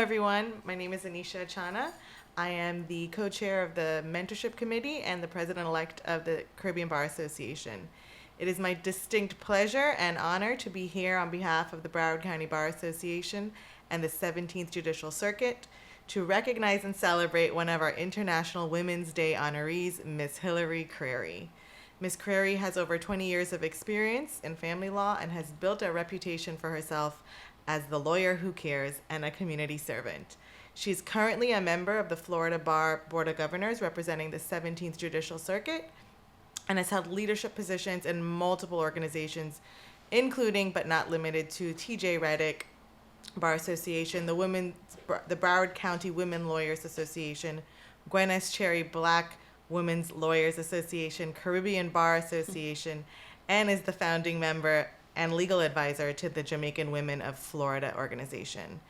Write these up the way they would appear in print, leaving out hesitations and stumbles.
everyone. My name is Anisha Atchanah. I am the co-chair of the Mentorship Committee and the president-elect of the Caribbean Bar Association. It is my distinct pleasure and honor to be here on behalf of the Broward County Bar Association and the 17th Judicial Circuit to recognize and celebrate one of our International Women's Day honorees, Miss Hilary Creary. Ms. Creary has over 20 years of experience in family law and has built a reputation for herself as the lawyer who cares and a community servant. She's currently a member of the Florida Bar Board of Governors representing the 17th Judicial Circuit and has held leadership positions in multiple organizations, including but not limited to TJ Reddick Bar Association, the Broward County Women Lawyers Association, Gwen S. Cherry Black Women's Lawyers Association, Caribbean Bar Association, and is the founding member and legal advisor to the Jamaican Women of Florida organization.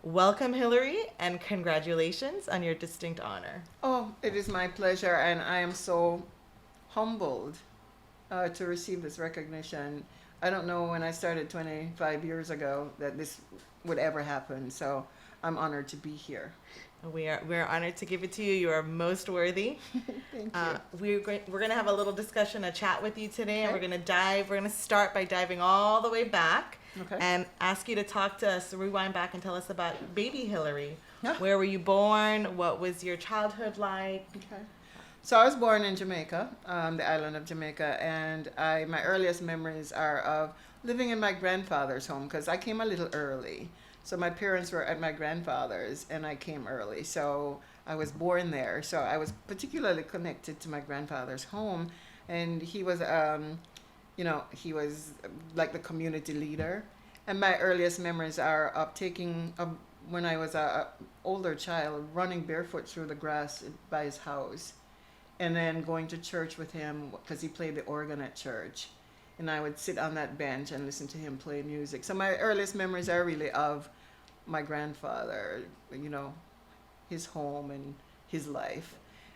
Welcome, Hilary, and congratulations on your distinct honor. Oh, it is my pleasure, and I am so humbled to receive this recognition. I don't know when I started 25 years ago that this would ever happen, so I'm honored to be here. We're honored to give it to you. You are most worthy. Thank you. We're going to have a little discussion, a chat with you today, and Okay. we're going to start by diving all the way back Okay. and ask you to talk to us, rewind back and tell us about baby Hilary. Yeah. Where were you born? What was your childhood like? Okay. So I was born in Jamaica, the island of Jamaica, and my earliest memories are of living in my grandfather's home because I came a little early. So my parents were at my grandfather's, and I came early. So I was born there. So I was particularly connected to my grandfather's home, and he was, he was like the community leader. And my earliest memories are of when I was a older child, running barefoot through the grass by his house, and then going to church with him because he played the organ at church. And I would sit on that bench and listen to him play music. So my earliest memories are really of my grandfather, his home and his life.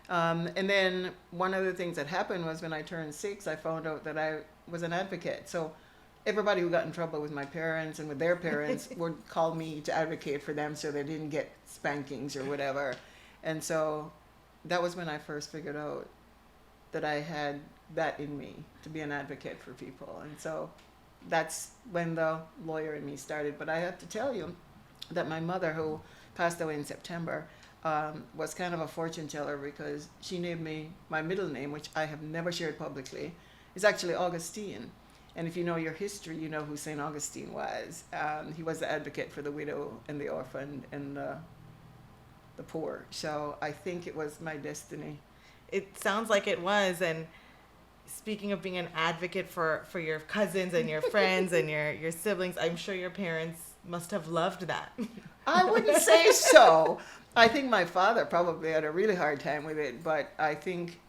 And then one of the things that happened was when I turned 6, I found out that I was an advocate. So everybody who got in trouble with my parents and with their parents would call me to advocate for them so they didn't get spankings or whatever. And so that was when I first figured out that I had that in me to be an advocate for people. And so that's when the lawyer in me started. But I have to tell you that my mother, who passed away in September, was kind of a fortune teller because she named me my middle name, which I have never shared publicly, is actually Augustine. And if you know your history, you know who St. Augustine was. He was the advocate for the widow and the orphan and the poor. So I think it was my destiny. It sounds like it was. And speaking of being an advocate for your cousins and your friends and your siblings, I'm sure your parents must have loved that. I wouldn't say so. I think my father probably had a really hard time with it, but I think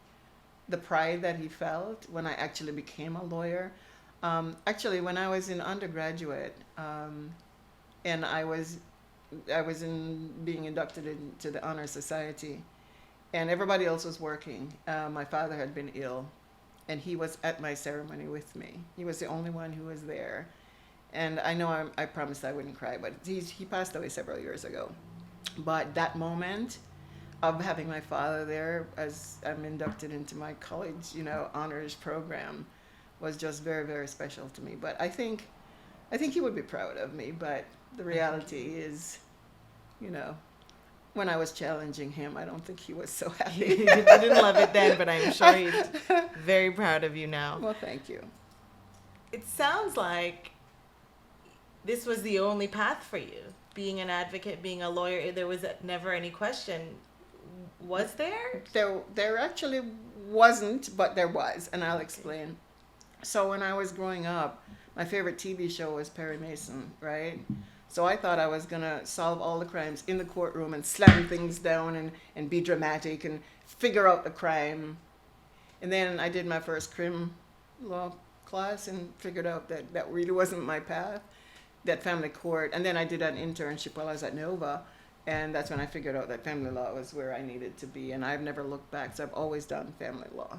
the pride that he felt when I actually became a lawyer. Actually, when I was in undergraduate, and I was being inducted into the Honor Society, and everybody else was working. My father had been ill, and he was at my ceremony with me. He was the only one who was there. And I know I promised I wouldn't cry, but he passed away several years ago. But that moment of having my father there as I'm inducted into my college, honors program was just very, very special to me. But I think he would be proud of me. But the reality is, when I was challenging him, I don't think he was so happy. He didn't love it then, but I'm sure he's very proud of you now. Well, thank you. It sounds like this was the only path for you, being an advocate, being a lawyer. There was never any question. Was there? There actually wasn't, but there was, and I'll explain. So when I was growing up, my favorite TV show was Perry Mason, right? So I thought I was going to solve all the crimes in the courtroom and slam things down and be dramatic and figure out the crime. And then I did my first crim law class and figured out that that really wasn't my path, that family court. And then I did an internship while I was at Nova. And that's when I figured out that family law was where I needed to be. And I've never looked back, so I've always done family law.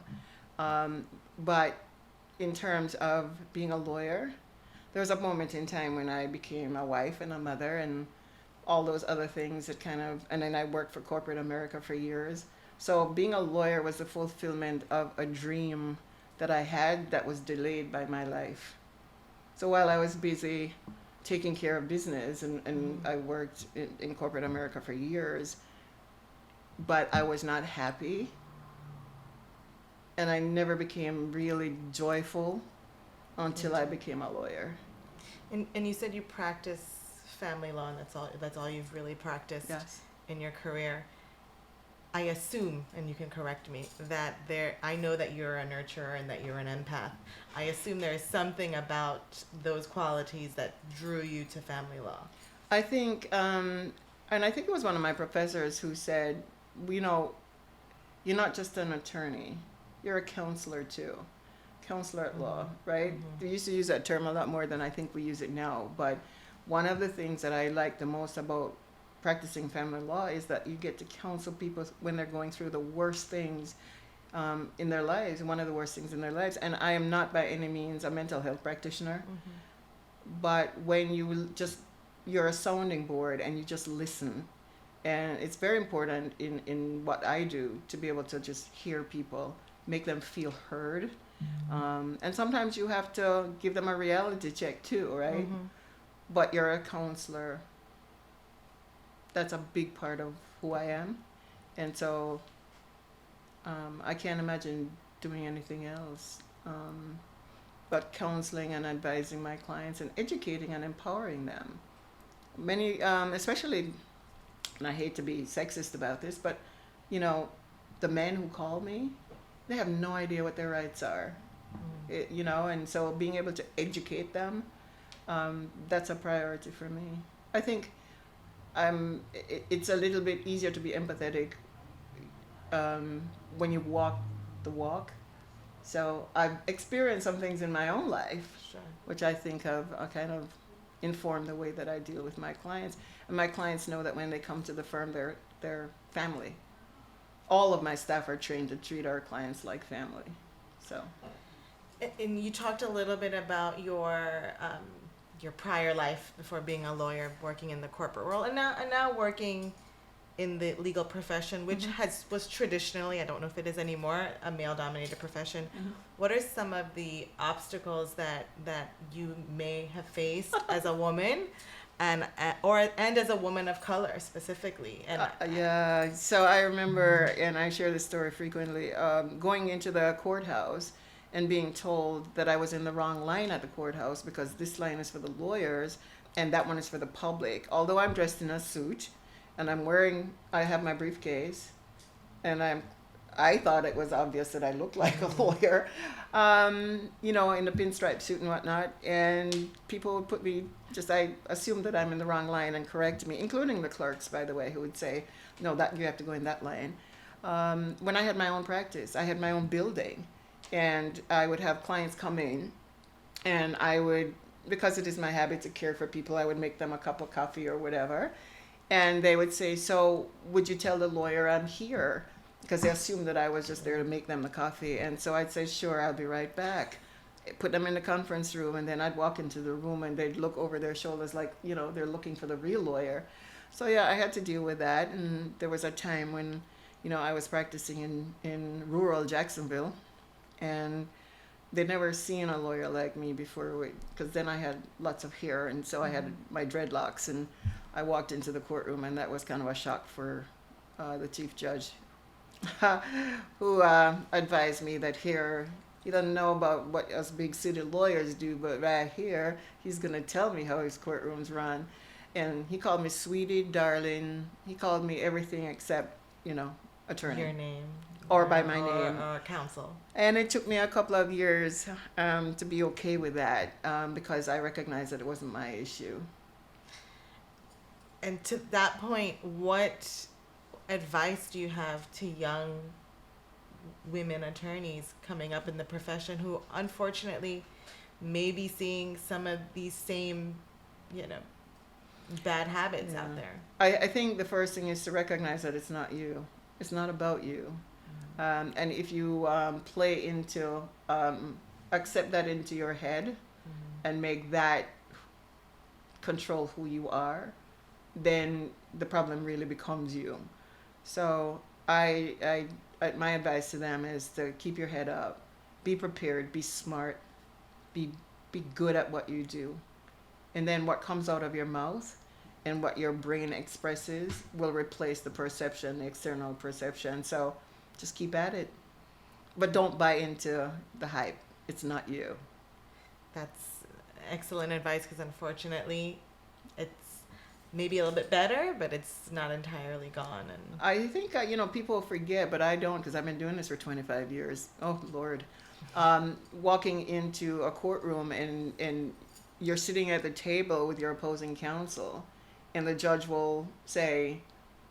But in terms of being a lawyer, there was a moment in time when I became a wife and a mother, and all those other things that kind of, and then I worked for corporate America for years. So being a lawyer was the fulfillment of a dream that I had that was delayed by my life. So while I was busy taking care of business, and I worked in corporate America for years, but I was not happy, and I never became really joyful until I became a lawyer. And you said you practice family law, and that's all you've really practiced Yes. in your career. I assume, and you can correct me, that I know that you're a nurturer and that you're an empath. I assume there is something about those qualities that drew you to family law. I think, and I think it was one of my professors who said, you know, you're not just an attorney, you're a counselor too. Counselor at law, right? We used to use that term a lot more than I think we use it now. But one of the things that I like the most about practicing family law is that you get to counsel people when they're going through the worst things in their lives, one of the worst things in their lives. And I am not by any means a mental health practitioner, but when you're a sounding board and you just listen. And it's very important in what I do to be able to just hear people, make them feel heard. And sometimes you have to give them a reality check too, right? But you're a counselor. That's a big part of who I am. And so I can't imagine doing anything else but counseling and advising my clients and educating and empowering them. Many, especially, and I hate to be sexist about this, but, you know, the men who call me, they have no idea what their rights are. You know, and so being able to educate them, that's a priority for me. I think it's a little bit easier to be empathetic when you walk the walk. So I've experienced some things in my own life, which I think have kind of informed the way that I deal with my clients. And my clients know that when they come to the firm, they're family. All of my staff are trained to treat our clients like family. So. And you talked a little bit about your prior life before being a lawyer, working in the corporate world, and now working in the legal profession, which was traditionally, I don't know if it is anymore, a male-dominated profession. What are some of the obstacles that you may have faced as a woman, and as a woman of color specifically? And yeah, so I remember, and I share this story frequently, going into the courthouse and being told that I was in the wrong line at the courthouse because this line is for the lawyers and that one is for the public. Although I'm dressed in a suit and I have my briefcase, and I thought it was obvious that I looked like a lawyer, you know, in a pinstripe suit and whatnot. And people would put me, I assumed that I'm in the wrong line and correct me, including the clerks, by the way, who would say, no, that you have to go in that line. When I had my own practice, I had my own building. And I would have clients come in, and I would, because it is my habit to care for people, I would make them a cup of coffee or whatever. And they would say, so would you tell the lawyer I'm here? Because they assumed that I was just there to make them the coffee. And so I'd say, sure, I'll be right back. Put them in the conference room, and then I'd walk into the room, and they'd look over their shoulders like, you know, they're looking for the real lawyer. So yeah, I had to deal with that. And there was a time when, you know, I was practicing in rural Jacksonville. And they'd never seen a lawyer like me before, because then I had lots of hair, and so I had my dreadlocks, and I walked into the courtroom, and that was kind of a shock for the chief judge, who advised me that here, he doesn't know about what us big city lawyers do, but right here, he's going to tell me how his courtrooms run. And he called me sweetie, darling. He called me everything except, you know, attorney. Your name. Or by my name. Or counsel. And it took me a couple of years to be okay with that because I recognized that it wasn't my issue. And to that point, what advice do you have to young women attorneys coming up in the profession who unfortunately may be seeing some of these same, you know, bad habits out there? I think the first thing is to recognize that it's not you. It's not about you. And if you play into, accept that into your head and make that control who you are, then the problem really becomes you. So my advice to them is to keep your head up, be prepared, be smart, be be good at what you do, and then what comes out of your mouth and what your brain expresses will replace the perception, the external perception. So just keep at it, but don't buy into the hype. It's not you. That's excellent advice because unfortunately, it's maybe a little bit better, but it's not entirely gone. And I think people forget, but I don't because I've been doing this for 25 years. Oh Lord, walking into a courtroom and you're sitting at the table with your opposing counsel, and the judge will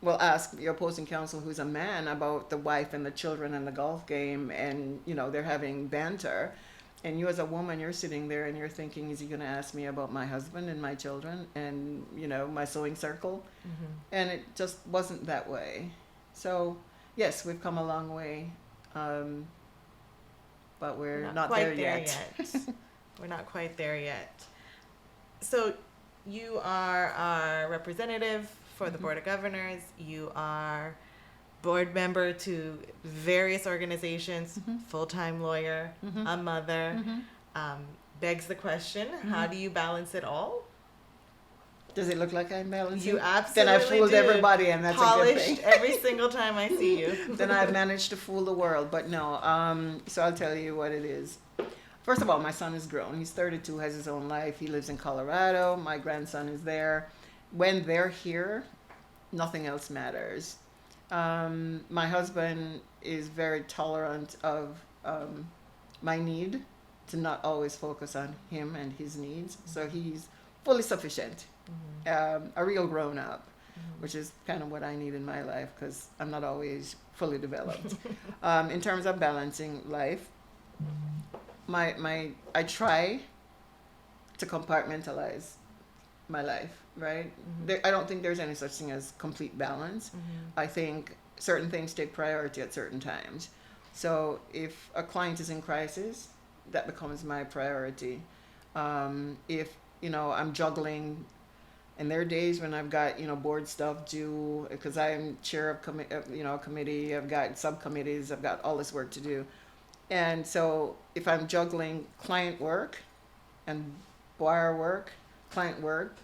ask your opposing counsel, who's a man, about the wife and the children and the golf game, and they're having banter. And you as a woman, you're sitting there and you're thinking, is he going to ask me about my husband and my children and, my sewing circle? mm-hmm. And it just wasn't that way. So, yes, we've come a long way, but we're not quite there yet. We're not quite there yet. So you are our representative for the Mhm. Board of Governors. You are board member to various organizations, Mhm. full-time lawyer, Mhm. a mother. Mhm. Begs the question, how do you balance it all? Does it look like I'm balancing? You absolutely Then I fooled do. everybody, and that's a good Polished thing. every single time I see you. Then I've managed to fool the world. But no, so I'll tell you what it is. First of all, my son is grown. He's 32, has his own life. He lives in Colorado. My grandson is there. When they're here, nothing else matters. My husband is very tolerant of my need to not always focus on him and his needs. So he's fully sufficient, a real grown up, which is kind of what I need in my life because I'm not always fully developed. In terms of balancing life, I try to compartmentalize my life, right? I don't think there's any such thing as complete balance. I think certain things take priority at certain times. So if a client is in crisis, that becomes my priority. If I'm juggling, and there are days when I've got board stuff due because I'm chair of a committee. I've got subcommittees. I've got all this work to do, and so if I'm juggling client work and bar work, client work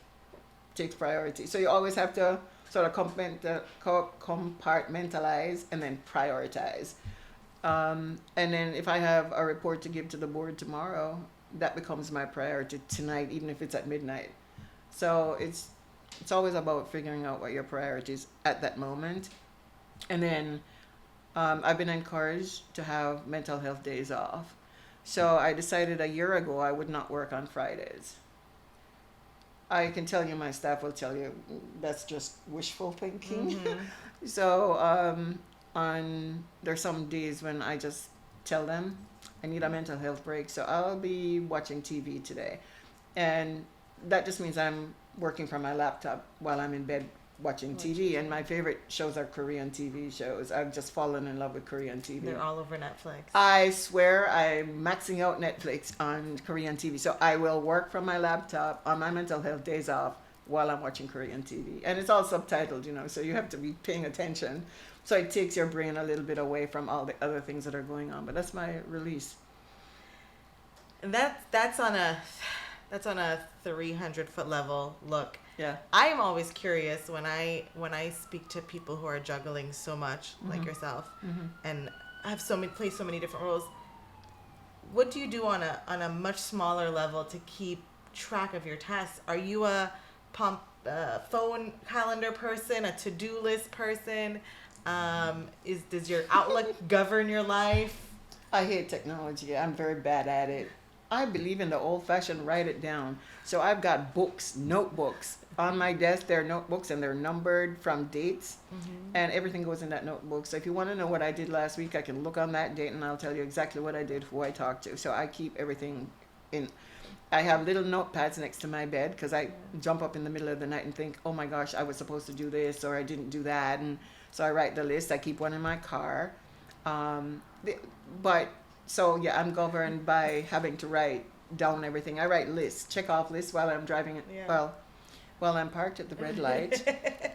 takes priority. So you always have to sort of compartmentalize and then prioritize. And then if I have a report to give to the board tomorrow, that becomes my priority tonight, even if it's at midnight. So it's always about figuring out what your priorities at that moment. And then I've been encouraged to have mental health days off. So I decided a year ago I would not work on Fridays. I can tell you, my staff will tell you that's just wishful thinking. So there's some days when I just tell them I need a mental health break, so I'll be watching TV today, and that just means I'm working from my laptop while I'm in bed watching TV. And my favorite shows are Korean TV shows. I've just fallen in love with Korean TV. They're all over Netflix. I swear I'm maxing out Netflix on Korean TV. So I will work from my laptop on my mental health days off while I'm watching Korean TV. And it's all subtitled, so you have to be paying attention. So it takes your brain a little bit away from all the other things that are going on. But that's my release. And that's on a 300-foot level look. Yeah. I am always curious when I speak to people who are juggling so much, like yourself, and have play so many different roles. What do you do on a much smaller level to keep track of your tasks? Are you a phone calendar person, a to-do list person? Does your Outlook govern your life? I hate technology. I'm very bad at it. I believe in the old-fashioned write it down. So I've got notebooks on my desk. They're notebooks and they're numbered from dates, and everything goes in that notebook. So if you want to know what I did last week, I can look on that date and I'll tell you exactly what I did, who I talked to. So I keep everything in. I have little notepads next to my bed because I jump up in the middle of the night and think, oh my gosh, I was supposed to do this or I didn't do that, and so I write the list. I keep one in my car, So yeah, I'm governed by having to write down everything. I write lists, check off lists while I'm driving. Yeah. Well, while I'm parked at the red light,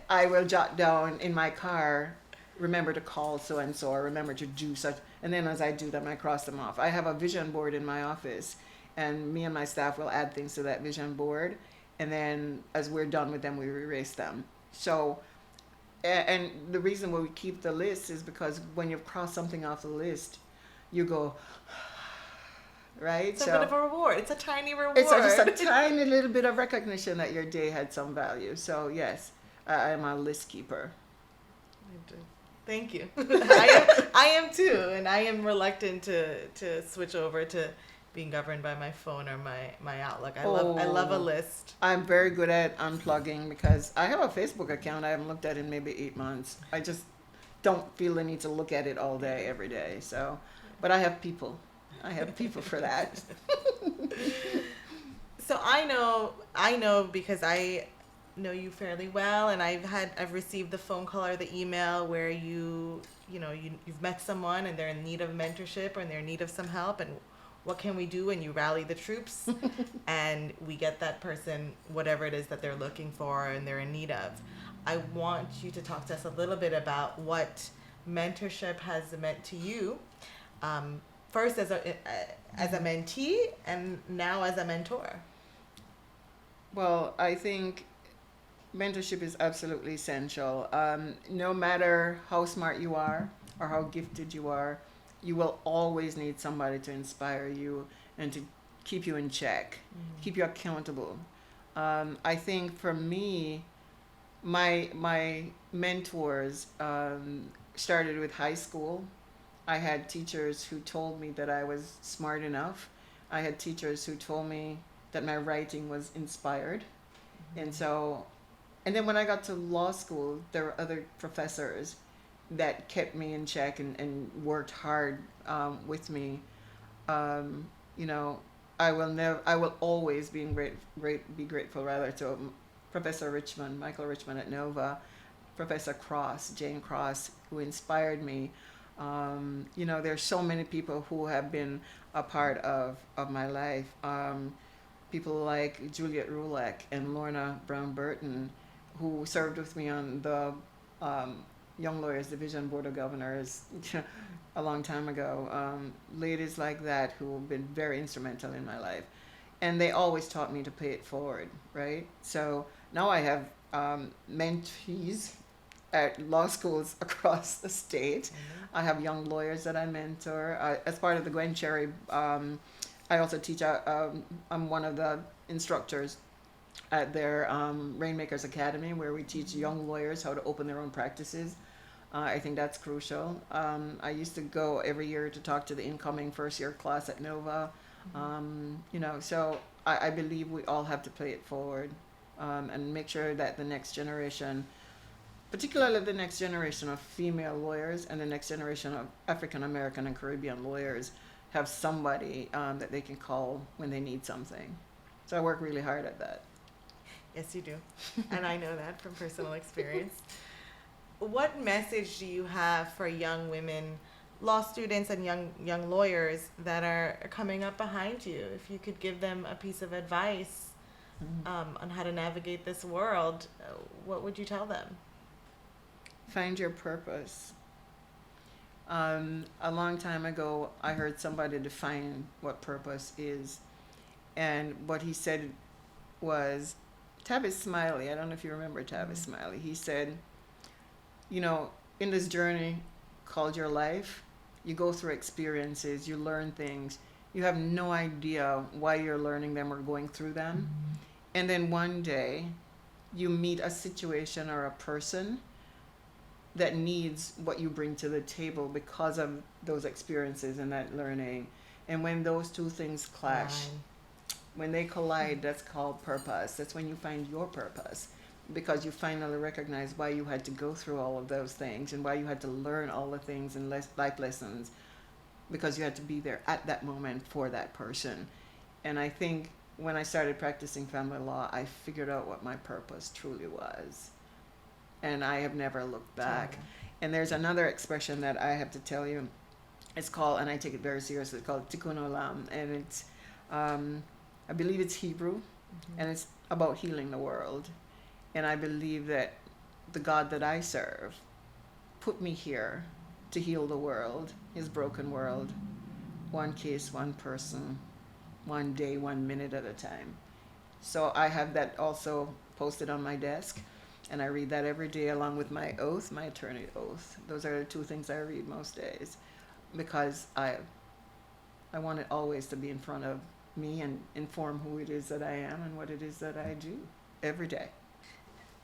I will jot down in my car, remember to call so and so, or remember to do such. And then as I do them, I cross them off. I have a vision board in my office, and me and my staff will add things to that vision board. And then as we're done with them, we erase them. So, and the reason why we keep the list is because when you've crossed something off the list, you go, right? It's a bit of a reward. It's a tiny reward. It's just a tiny little bit of recognition that your day had some value. So yes, I am a list keeper. Thank you. I am too, and I am reluctant to switch over to being governed by my phone or my Outlook. I love a list. I'm very good at unplugging because I have a Facebook account I haven't looked at in maybe 8 months. I just don't feel the need to look at it all day, every day. So, but I have people. I have people for that. So I know because I know you fairly well, and I've received the phone call or the email where you've met someone and they're in need of mentorship or they're in need of some help, and what can we do? And you rally the troops and we get that person whatever it is that they're looking for and they're in need of. I want you to talk to us a little bit about what mentorship has meant to you, first as a mentee and now as a mentor. Well, I think mentorship is absolutely essential. No matter how smart you are or how gifted you are, you will always need somebody to inspire you and to keep you in check, keep you accountable. I think for me, my mentors started with high school. I had teachers who told me that I was smart enough. I had teachers who told me that my writing was inspired. And then when I got to law school, there were other professors that kept me in check and worked hard with me. I will always be grateful to Professor Michael Richmond at Nova, Professor Jane Cross, who inspired me. There's so many people who have been a part of my life. People like Juliet Rulek and Lorna Brown Burton, who served with me on the Young Lawyers Division Board of Governors a long time ago. Ladies like that who have been very instrumental in my life. And they always taught me to pay it forward, right? So now I have mentees at law schools across the state. I have young lawyers that I mentor. As part of the Gwen Cherry, I also teach, I'm one of the instructors at their Rainmakers Academy, where we teach young lawyers how to open their own practices. I think that's crucial. I used to go every year to talk to the incoming first-year class at Nova. So I believe we all have to play it forward and make sure that the next generation, particularly the next generation of female lawyers and the next generation of African American and Caribbean lawyers, have somebody that they can call when they need something. So I work really hard at that. Yes, you do. And I know that from personal experience. What message do you have for young women, law students and young lawyers that are coming up behind you? If you could give them a piece of advice on how to navigate this world, what would you tell them? Find your purpose. A long time ago, I heard somebody define what purpose is. And what he said was, Tavis Smiley, I don't know if you remember Tavis Smiley, he said, in this journey called your life, you go through experiences, you learn things, you have no idea why you're learning them or going through them. And then one day, you meet a situation or a person that needs what you bring to the table because of those experiences and that learning. And when those two things clash, when they collide, that's called purpose. That's when you find your purpose, because you finally recognize why you had to go through all of those things and why you had to learn all the things and life lessons, because you had to be there at that moment for that person. And I think when I started practicing family law, I figured out what my purpose truly was. And I have never looked back. And there's another expression that I have to tell you. It's called, and I take it very seriously, it's called tikkun olam. And it's, I believe it's Hebrew, and it's about healing the world. And I believe that the God that I serve put me here to heal the world, his broken world, one case, one person, one day, 1 minute at a time. So I have that also posted on my desk, and I read that every day along with my oath, my attorney oath. Those are the two things I read most days, because I want it always to be in front of me and inform who it is that I am and what it is that I do every day.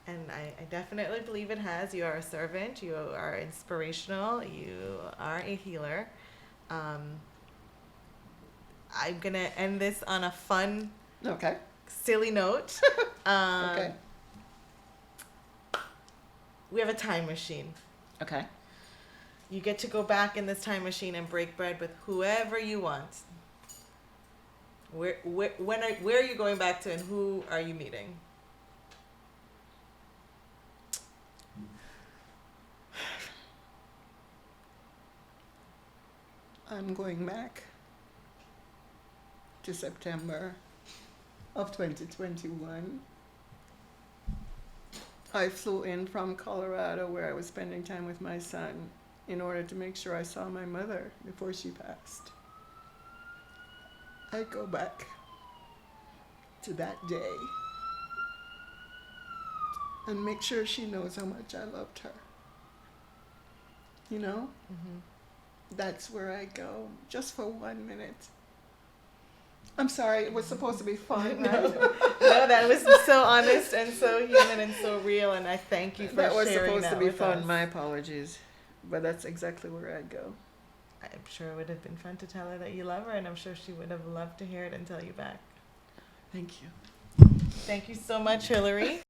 And I definitely believe it has. You are a servant. You are inspirational. You are a healer. I'm going to end this on a fun, Okay. silly note. Okay. We have a time machine. Okay. You get to go back in this time machine and break bread with whoever you want. Where are you going back to, and who are you meeting? I'm going back to September of 2021. I flew in from Colorado, where I was spending time with my son, in order to make sure I saw my mother before she passed. I go back to that day and make sure she knows how much I loved her. You know? Mm-hmm. That's where I go, just for 1 minute. I'm sorry, it was supposed to be fun. No, that was so honest and so human and so real, and I thank you for That was sharing supposed that to be with fun. us. My apologies, but that's exactly where I go. I'm sure it would have been fun to tell her that you love her, and I'm sure she would have loved to hear it and tell you back. Thank you. Thank you so much, Hilary.